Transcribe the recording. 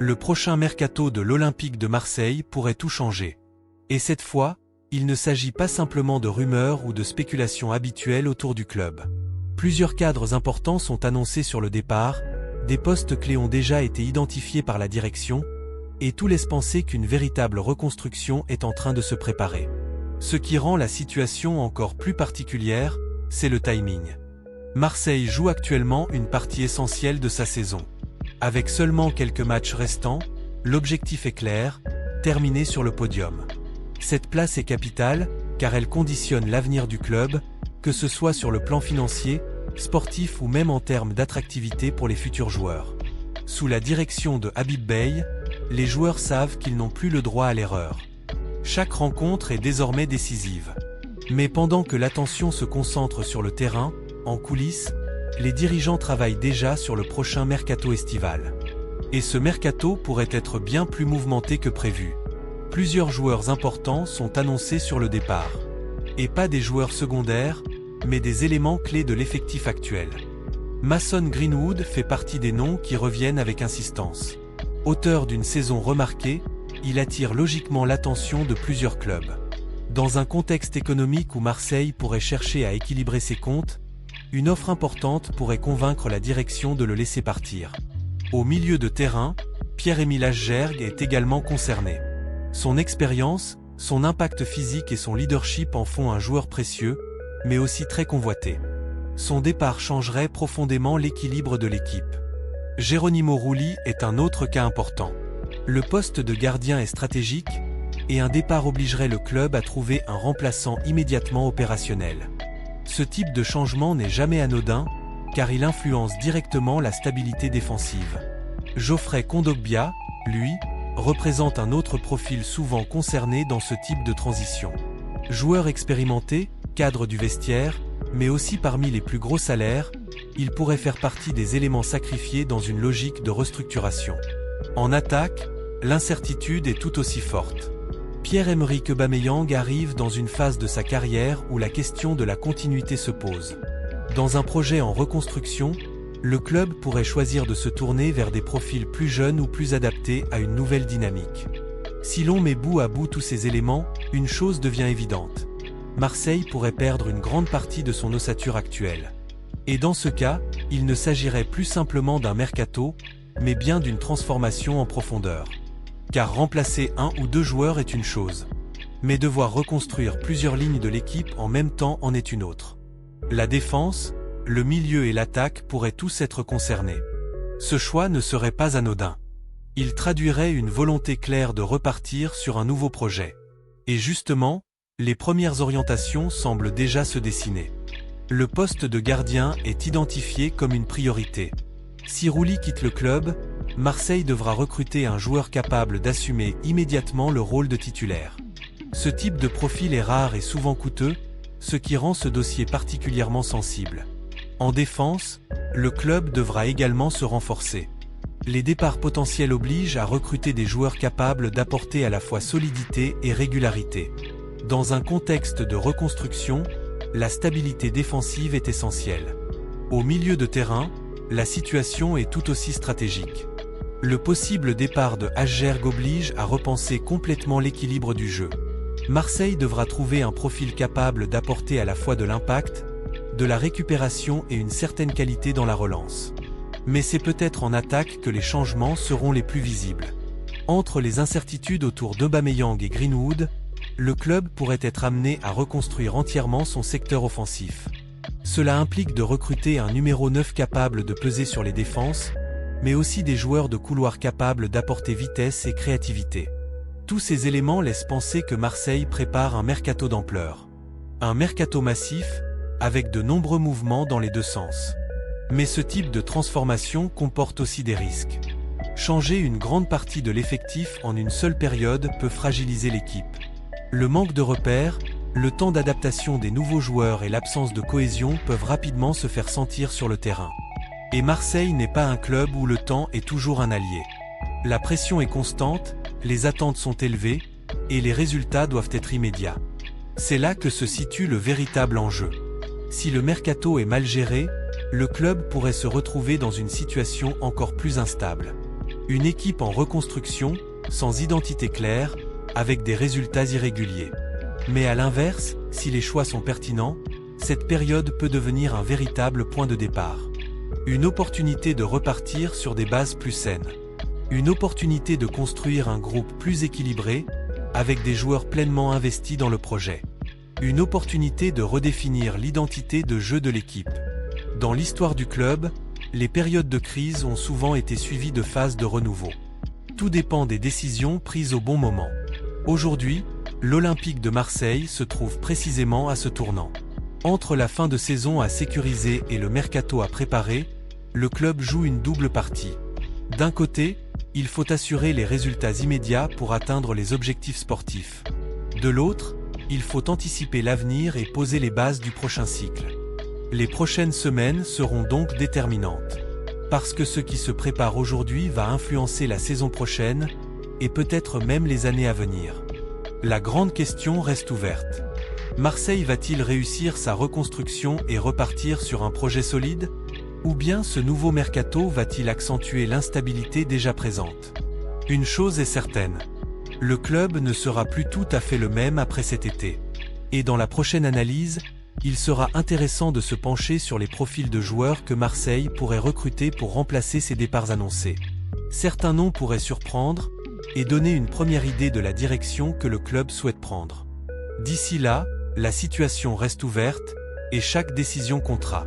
le prochain mercato de l'Olympique de Marseille pourrait tout changer. Et cette fois, il ne s'agit pas simplement de rumeurs ou de spéculations habituelles autour du club. Plusieurs cadres importants sont annoncés sur le départ, des postes clés ont déjà été identifiés par la direction, et tout laisse penser qu'une véritable reconstruction est en train de se préparer. Ce qui rend la situation encore plus particulière, c'est le timing. Marseille joue actuellement une partie essentielle de sa saison. Avec seulement quelques matchs restants, l'objectif est clair, terminer sur le podium. Cette place est capitale, car elle conditionne l'avenir du club, que ce soit sur le plan financier, sportif ou même en termes d'attractivité pour les futurs joueurs. Sous la direction de Habib Beye, les joueurs savent qu'ils n'ont plus le droit à l'erreur. Chaque rencontre est désormais décisive. Mais pendant que l'attention se concentre sur le terrain, en coulisses, les dirigeants travaillent déjà sur le prochain mercato estival. Et ce mercato pourrait être bien plus mouvementé que prévu. Plusieurs joueurs importants sont annoncés sur le départ. Et pas des joueurs secondaires, mais des éléments clés de l'effectif actuel. Mason Greenwood fait partie des noms qui reviennent avec insistance. Auteur d'une saison remarquée, il attire logiquement l'attention de plusieurs clubs. Dans un contexte économique où Marseille pourrait chercher à équilibrer ses comptes, une offre importante pourrait convaincre la direction de le laisser partir. Au milieu de terrain, Pierre-Emile Aschgerg est également concerné. Son expérience, son impact physique et son leadership en font un joueur précieux, mais aussi très convoité. Son départ changerait profondément l'équilibre de l'équipe. Geronimo Rulli est un autre cas important. Le poste de gardien est stratégique, et un départ obligerait le club à trouver un remplaçant immédiatement opérationnel. Ce type de changement n'est jamais anodin, car il influence directement la stabilité défensive. Geoffrey Kondogbia, lui, représente un autre profil souvent concerné dans ce type de transition. Joueur expérimenté, cadre du vestiaire, mais aussi parmi les plus gros salaires, il pourrait faire partie des éléments sacrifiés dans une logique de restructuration. En attaque, l'incertitude est tout aussi forte. Pierre-Emerick Aubameyang arrive dans une phase de sa carrière où la question de la continuité se pose. Dans un projet en reconstruction, le club pourrait choisir de se tourner vers des profils plus jeunes ou plus adaptés à une nouvelle dynamique. Si l'on met bout à bout tous ces éléments, une chose devient évidente. Marseille pourrait perdre une grande partie de son ossature actuelle. Et dans ce cas, il ne s'agirait plus simplement d'un mercato, mais bien d'une transformation en profondeur. Car remplacer un ou deux joueurs est une chose. Mais devoir reconstruire plusieurs lignes de l'équipe en même temps en est une autre. La défense, le milieu et l'attaque pourraient tous être concernés. Ce choix ne serait pas anodin. Il traduirait une volonté claire de repartir sur un nouveau projet. Et justement, les premières orientations semblent déjà se dessiner. Le poste de gardien est identifié comme une priorité. Si Rulli quitte le club, Marseille devra recruter un joueur capable d'assumer immédiatement le rôle de titulaire. Ce type de profil est rare et souvent coûteux, ce qui rend ce dossier particulièrement sensible. En défense, le club devra également se renforcer. Les départs potentiels obligent à recruter des joueurs capables d'apporter à la fois solidité et régularité. Dans un contexte de reconstruction, la stabilité défensive est essentielle. Au milieu de terrain, la situation est tout aussi stratégique. Le possible départ de Aschgerg oblige à repenser complètement l'équilibre du jeu. Marseille devra trouver un profil capable d'apporter à la fois de l'impact, de la récupération et une certaine qualité dans la relance. Mais c'est peut-être en attaque que les changements seront les plus visibles. Entre les incertitudes autour d'Aubameyang et Greenwood, le club pourrait être amené à reconstruire entièrement son secteur offensif. Cela implique de recruter un numéro 9 capable de peser sur les défenses, mais aussi des joueurs de couloir capables d'apporter vitesse et créativité. Tous ces éléments laissent penser que Marseille prépare un mercato d'ampleur. Un mercato massif, avec de nombreux mouvements dans les deux sens. Mais ce type de transformation comporte aussi des risques. Changer une grande partie de l'effectif en une seule période peut fragiliser l'équipe. Le manque de repères, le temps d'adaptation des nouveaux joueurs et l'absence de cohésion peuvent rapidement se faire sentir sur le terrain. Et Marseille n'est pas un club où le temps est toujours un allié. La pression est constante, les attentes sont élevées, et les résultats doivent être immédiats. C'est là que se situe le véritable enjeu. Si le mercato est mal géré, le club pourrait se retrouver dans une situation encore plus instable. Une équipe en reconstruction, sans identité claire, avec des résultats irréguliers. Mais à l'inverse, si les choix sont pertinents, cette période peut devenir un véritable point de départ. Une opportunité de repartir sur des bases plus saines. Une opportunité de construire un groupe plus équilibré, avec des joueurs pleinement investis dans le projet. Une opportunité de redéfinir l'identité de jeu de l'équipe. Dans l'histoire du club, les périodes de crise ont souvent été suivies de phases de renouveau. Tout dépend des décisions prises au bon moment. Aujourd'hui, l'Olympique de Marseille se trouve précisément à ce tournant. Entre la fin de saison à sécuriser et le mercato à préparer, le club joue une double partie. D'un côté, il faut assurer les résultats immédiats pour atteindre les objectifs sportifs. De l'autre, il faut anticiper l'avenir et poser les bases du prochain cycle. Les prochaines semaines seront donc déterminantes. Parce que ce qui se prépare aujourd'hui va influencer la saison prochaine, et peut-être même les années à venir. La grande question reste ouverte. Marseille va-t-il réussir sa reconstruction et repartir sur un projet solide? Ou bien ce nouveau mercato va-t-il accentuer l'instabilité déjà présente? Une chose est certaine. Le club ne sera plus tout à fait le même après cet été. Et dans la prochaine analyse, il sera intéressant de se pencher sur les profils de joueurs que Marseille pourrait recruter pour remplacer ces départs annoncés. Certains noms pourraient surprendre et donner une première idée de la direction que le club souhaite prendre. D'ici là, la situation reste ouverte et chaque décision comptera.